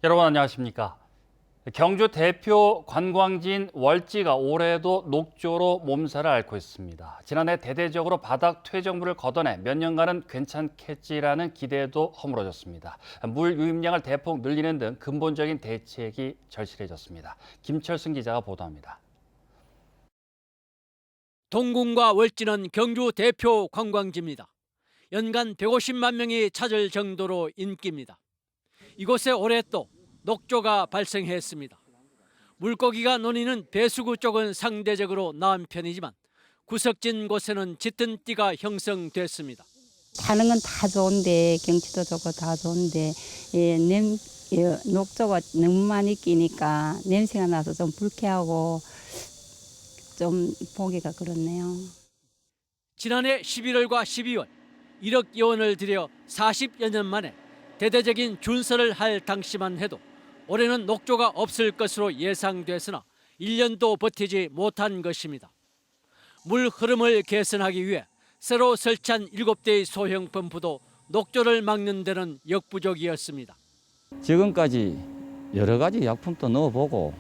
여러분 안녕하십니까? 경주 대표 관광지인 월지가 올해도 녹조로 몸살을 앓고 있습니다. 지난해 대대적으로 바닥 퇴적물을 걷어내 몇 년간은 괜찮겠지라는 기대도 허물어졌습니다. 물 유입량을 대폭 늘리는 등 근본적인 대책이 절실해졌습니다. 김철승 기자가 보도합니다. 동궁과 월지는 경주 대표 관광지입니다. 연간 150만 명이 찾을 정도로 인기입니다. 이곳에 올해 또 녹조가 발생했습니다. 물고기가 논이는 배수구 쪽은 상대적으로 나은 편이지만 구석진 곳에는 짙은 띠가 형성됐습니다. 사는 건 다 좋은데 경치도 좋고 다 좋은데 녹조가 너무 많이 끼니까 냄새가 나서 좀 불쾌하고 좀 보기가 그렇네요. 지난해 11월과 12월 1억 원을 들여 40여 년 만에 대대적인 준설을 할 당시만 해도 올해는 녹조가 없을 것으로 예상됐으나 1년도 버티지 못한 것입니다. 물 흐름을 개선하기 위해 새로 설치한 7대의 소형 펌프도 녹조를 막는 데는 역부족이었습니다. 지금까지 여러 가지 약품도 넣어보고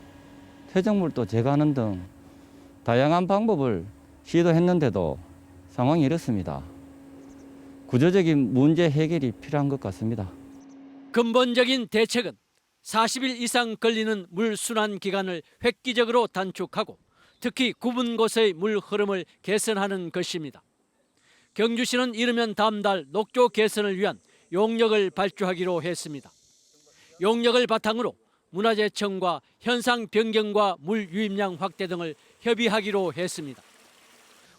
퇴적물도 제거하는 등 다양한 방법을 시도했는데도 상황이 이렇습니다. 구조적인 문제 해결이 필요한 것 같습니다. 근본적인 대책은 40일 이상 걸리는 물 순환 기간을 획기적으로 단축하고 특히 굽은 곳의 물 흐름을 개선하는 것입니다. 경주시는 이르면 다음 달 녹조 개선을 위한 용역을 발주하기로 했습니다. 용역을 바탕으로 문화재청과 현상 변경과 물 유입량 확대 등을 협의하기로 했습니다.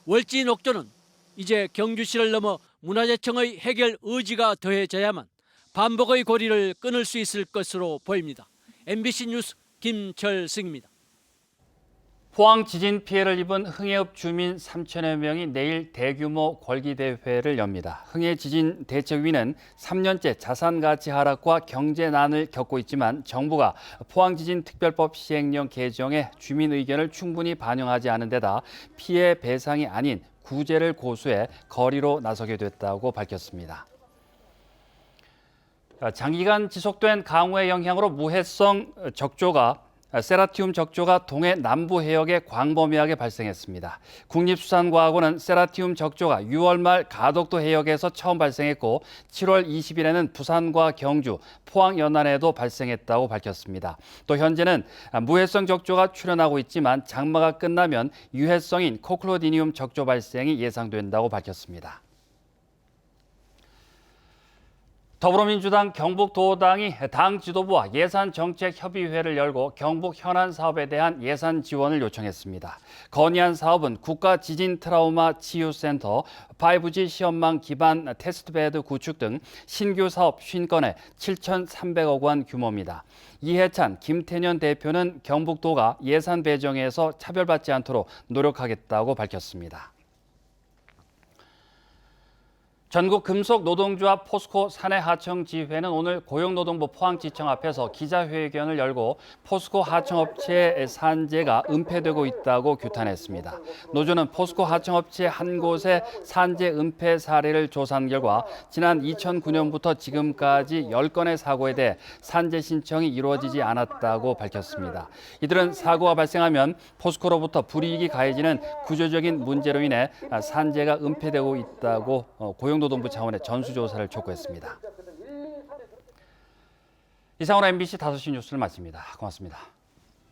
월지 녹조는 이제 경주시를 넘어 문화재청의 해결 의지가 더해져야만 반복의 고리를 끊을 수 있을 것으로 보입니다. MBC 뉴스 김철승입니다. 포항 지진 피해를 입은 흥해읍 주민 3천여 명이 내일 대규모 걸기대회를 엽니다. 흥해지진대책위는 3년째 자산가치 하락과 경제난을 겪고 있지만 정부가 포항지진특별법 시행령 개정에 주민 의견을 충분히 반영하지 않은 데다 피해 배상이 아닌 구제를 고수해 거리로 나서게 됐다고 밝혔습니다. 장기간 지속된 강우의 영향으로 무해성 적조가 세라티움 적조가 동해 남부 해역에 광범위하게 발생했습니다. 국립수산과학원은 세라티움 적조가 6월 말 가덕도 해역에서 처음 발생했고 7월 20일에는 부산과 경주, 포항 연안에도 발생했다고 밝혔습니다. 또 현재는 무해성 적조가 출현하고 있지만 장마가 끝나면 유해성인 코클로디니움 적조 발생이 예상된다고 밝혔습니다. 더불어민주당 경북도당이 당 지도부와 예산정책협의회를 열고 경북 현안 사업에 대한 예산 지원을 요청했습니다. 건의안 사업은 국가지진트라우마 치유센터, 5G 시험망 기반 테스트베드 구축 등 신규 사업 50건에 7,300억 원 규모입니다. 이해찬, 김태년 대표는 경북도가 예산 배정에서 차별받지 않도록 노력하겠다고 밝혔습니다. 전국 금속노동조합 포스코 사내하청지회는 오늘 고용노동부 포항지청 앞에서 기자회견을 열고 포스코 하청업체 산재가 은폐되고 있다고 규탄했습니다. 노조는 포스코 하청업체 한 곳의 산재 은폐 사례를 조사한 결과 지난 2009년부터 지금까지 10건의 사고에 대해 산재 신청이 이루어지지 않았다고 밝혔습니다. 이들은 사고가 발생하면 포스코로부터 불이익이 가해지는 구조적인 문제로 인해 산재가 은폐되고 있다고 고용노동부 차원의 전수조사를 촉구했습니다. 이상으로 MBC 5시 뉴스를 마칩니다. 고맙습니다.